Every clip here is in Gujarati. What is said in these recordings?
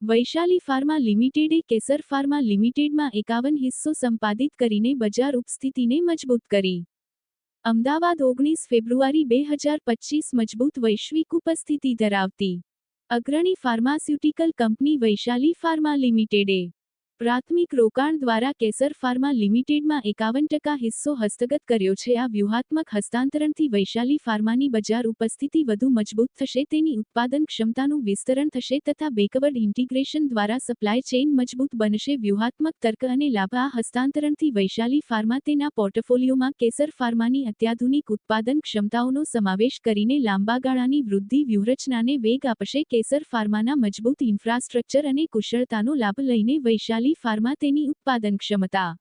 વૈશાલી ફાર્મા લિમિટેડે કેસર ફાર્મા લિમિટેડમાં 51% સંપાદિત કરીને બજાર ઉપસ્થિતિને મજબૂત કરી. અમદાવાદ 19 ફેબ્રુઆરી 2025 મજબૂત વૈશ્વિક ઉપસ્થિતિ ધરાવતી અગ્રણી ફાર્માસ્યુટિકલ કંપની વૈશાલી ફાર્મા લિમિટેડે પ્રાથમિક રોકાણ દ્વારા કેસર ફાર્મા લિમિટેડમાં 51% હિસ્સો હસ્તગત કર્યો છે. આ વ્યૂહાત્મક હસ્તાંતરણથી વૈશાલી ફાર્માની બજાર ઉપસ્થિતિ વધુ મજબૂત થશે, તેની ઉત્પાદન ક્ષમતાનું વિસ્તરણ થશે તથા બેકવર્ડ ઇન્ટિગ્રેશન દ્વારા સપ્લાય ચેઇન મજબૂત બનશે. વ્યૂહાત્મક તર્ક અને લાભ. આ હસ્તાંતરણથી વૈશાલી ફાર્મા તેના પોર્ટફોલિયોમાં કેસર ફાર્માની અત્યાધુનિક ઉત્પાદન ક્ષમતાઓનો સમાવેશ કરીને લાંબા ગાળાની વૃદ્ધિ વ્યૂહરચનાને વેગ આપશે. કેસર ફાર્માના મજબૂત ઇન્ફ્રાસ્ટ્રક્ચર અને કુશળતાનો લાભ લઈને વૈશાલી ફાર્મા તેની ઉત્પાદન ક્ષમતા,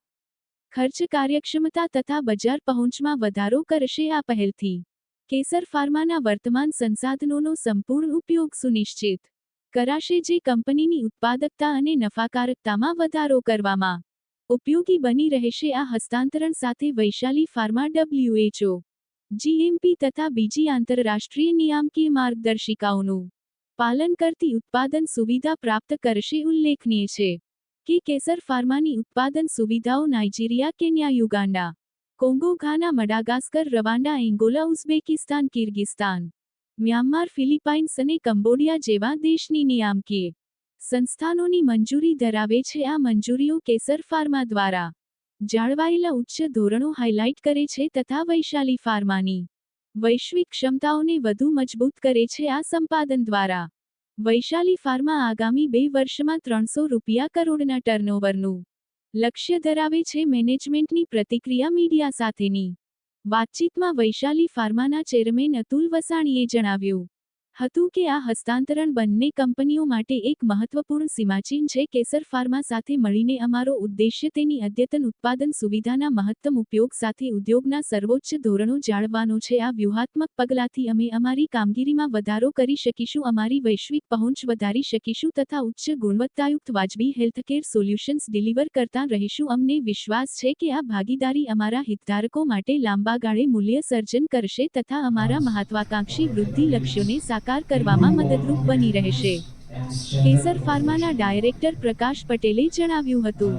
ખર્ચ કાર્યક્ષમતા તથા બજાર પહોંચમાં વધારો કરશે. આ પહેલથી કેસર ફાર્માના વર્તમાન સંસાધનોનો સંપૂર્ણ ઉપયોગ સુનિશ્ચિત કરાશે, જે કંપનીની ઉત્પાદકતા અને નફાકારકતામાં વધારો કરવામાં ઉપયોગી બની રહેશે. આ હસ્તાંતરણ સાથે વૈશાલી ફાર્મા WHO, GMP તથા બીજી આંતરરાષ્ટ્રીય નિયામકીય માર્ગદર્શિકાઓનું પાલન કરતી ઉત્પાદન સુવિધા પ્રાપ્ત કરશે. ઉલ્લેખનીય છે કે કેસર ફાર્માની ઉત્પાદન સુવિધાઓ Nigeria, Kenya, Uganda, Congo, Ghana, Madagascar, Rwanda, Angola, Uzbekistan, Kyrgyzstan, Myanmar, Philippines અને કંબોડિયા જેવા દેશની નિયામકીય સંસ્થાનોની મંજૂરી ધરાવે છે. આ મંજૂરીઓ કેસર ફાર્મા દ્વારા જાળવાયેલા ઉચ્ચ ધોરણો હાઇલાઇટ કરે છે તથા વૈશાલી ફાર્માની વૈશ્વિક ક્ષમતાઓને વધુ મજબૂત કરે છે. આ સંપાદન દ્વારા વૈશાલી ફાર્મા આગામી 2 વર્ષમાં ₹300 કરોડના ટર્નઓવરનું લક્ષ્ય ધરાવે છે. મેનેજમેન્ટની પ્રતિક્રિયા. મીડિયા સાથેની વાતચીતમાં વૈશાલી ફાર્માના ચેરમેન અતુલ વસાણીએ જણાવ્યું હતું કે આ હસ્તાંતરણ બંને કંપનીઓ માટે એક મહત્વપૂર્ણ સીમાચિહ્ન છે. કેસર ફાર્મા સાથે મળીને અમારો ઉદ્દેશ્ય તેની અદ્યતન ઉત્પાદન સુવિધાના મહત્તમ ઉપયોગ સાથે ઉદ્યોગના સર્વોચ્ચ ધોરણો જાળવવાનો છે. આ વ્યૂહાત્મક પગલાંથી અમે અમારી કામગીરીમાં વધારો કરી શકીશું, અમારી વૈશ્વિક પહોંચ વધારી શકીશું તથા ઉચ્ચ ગુણવત્તાયુક્ત વાજબી હેલ્થકેર સોલ્યુશન્સ ડિલિવર કરતા રહીશું. અમને વિશ્વાસ છે કે આ ભાગીદારી અમારા હિતધારકો માટે લાંબા ગાળે મૂલ્ય સર્જન કરશે તથા અમારા મહત્વાકાંક્ષી વૃદ્ધિ લક્ષ્યોને સાકાર કરવામાં મદદરૂપ બની રહેશે. કેસર ફાર્માના ડાયરેક્ટર પ્રકાશ પટેલે જણાવ્યું હતું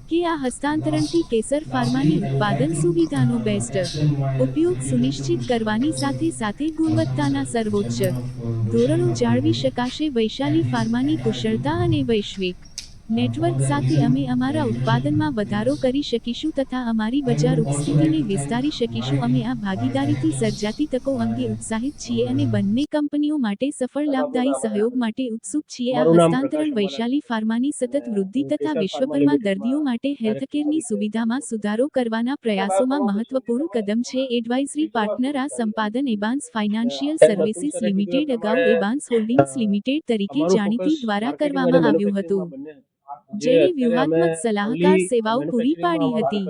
કે આ હસ્તાંતરણથી કેસર ફાર્માની ઉત્પાદન સુવિધાનો બેસ્ટ ઉપયોગ સુનિશ્ચિત કરવાની સાથે સાથે ગુણવત્તાના સર્વોચ્ચ ધોરણો જાળવી શકાશે. વૈશાલી ફાર્માની કુશળતા અને વૈશ્વિક નેટવર્ક સાથે અમે અમારા ઉત્પાદનમાં વધારો કરી શકીશું તથા અમારી બજાર ઉપસ્થિતિને વિસ્તારી શકીશું. અમે આ ભાગીદારીથી સર્જાતી તકો અંગે ઉત્સાહિત છીએ અને બંને કંપનીઓ માટે સફળ લાભદાયી સહયોગ માટે ઉત્સુક છીએ. આ હસ્તાંતરણ વૈશાલી ફાર્માની સતત વૃદ્ધિ તથા વિશ્વભરમાં દર્દીઓ માટે હેલ્થકેરની સુવિધામાં સુધારો કરવાના પ્રયાસોમાં મહત્વપૂર્ણ કદમ છે. Advisory partner. આ સંપાદન એબાન્સ ફાઇનાન્શિયલ સર્વિસીસ લિમિટેડ, અગાઉ એબાન્સ હોલ્ડિંગ્સ લિમિટેડ તરીકે જાણીતી દ્વારા કરવામાં આવ્યું હતું, જેણે વ્યૂહાત્મક સલાહકાર સેવાઓ પૂરી પાડી હતી.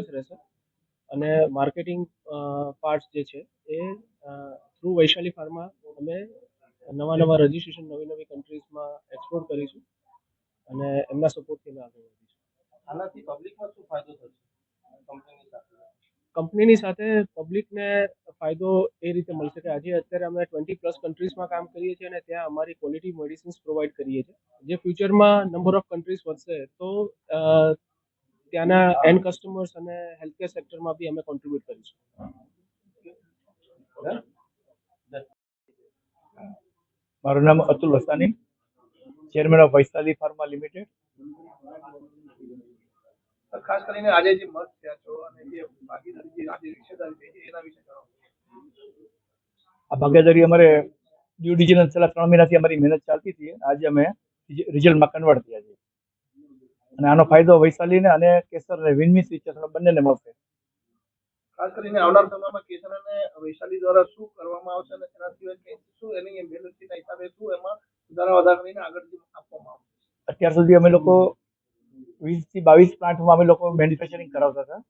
અને માર્કેટિંગ પાર્ટ્સ જે છે એ થ્રુ વૈશાલી ફાર્મા અમે નવા રજિસ્ટ્રેશન નવી કન્ટ્રીઝમાં એક્સપ્લોર કરીશું અને એમના સપોર્ટથી આગળ વધીશું. આનાથી પબ્લિકમાં શું ફાયદો થશે? કંપનીની સાથે પબ્લિકને ફાયદો એ રીતે મળશે કે આજે અત્યારે અમે 20+ કન્ટ્રીઝમાં કામ કરીએ છીએ અને ત્યાં અમારી ક્વોલિટી મેડિસિન્સ પ્રોવાઈડ કરીએ છીએ. જે ફ્યુચરમાં નંબર ઓફ કન્ટ્રીઝ વધશે તો ત્યાંના એન્ડ કસ્ટમર્સ અને હેલ્થકેર સેક્ટરમાં બી અમે કોન્ટ્રીબ્યુટ કરીશું. મારું નામ Atul Vasani, chairman of Vaishali pharma limited. ખાસ કરીને આજે જે મત થયા છો અને જે ભાગીદારી જે આજે હિસ્સેદારી થઈ છે એના વિશે જણાવો. આ ભાગીદારી અમારે ડ્યુ ડિલિજન્સ છેલ્લા 3 મહિનાથી અમારી મહેનત ચાલતી હતી. આજે અમે રિઝલ્ટમાં કન્વર્ટ થયા છીએ અને આનો ફાયદો વૈશાલીને અને કેસરને વિન-વિન સિચ્યુએશન બંનેને મળશે. ખાસ કરીને આવનાર સમયમાં કેસર અને વૈશાલી દ્વારા શું કરવામાં આવશે અને તેના સિવાય શું એની બેલેન્સના હિસાબે શું એમાં વધારા કરીને આગળ આપવામાં આવશે? અત્યાર સુધી અમે લોકો 20 થી 22 પ્લાન્ટમાં અમે લોકો મેન્યુફેક્ચરિંગ કરાવતા હતા.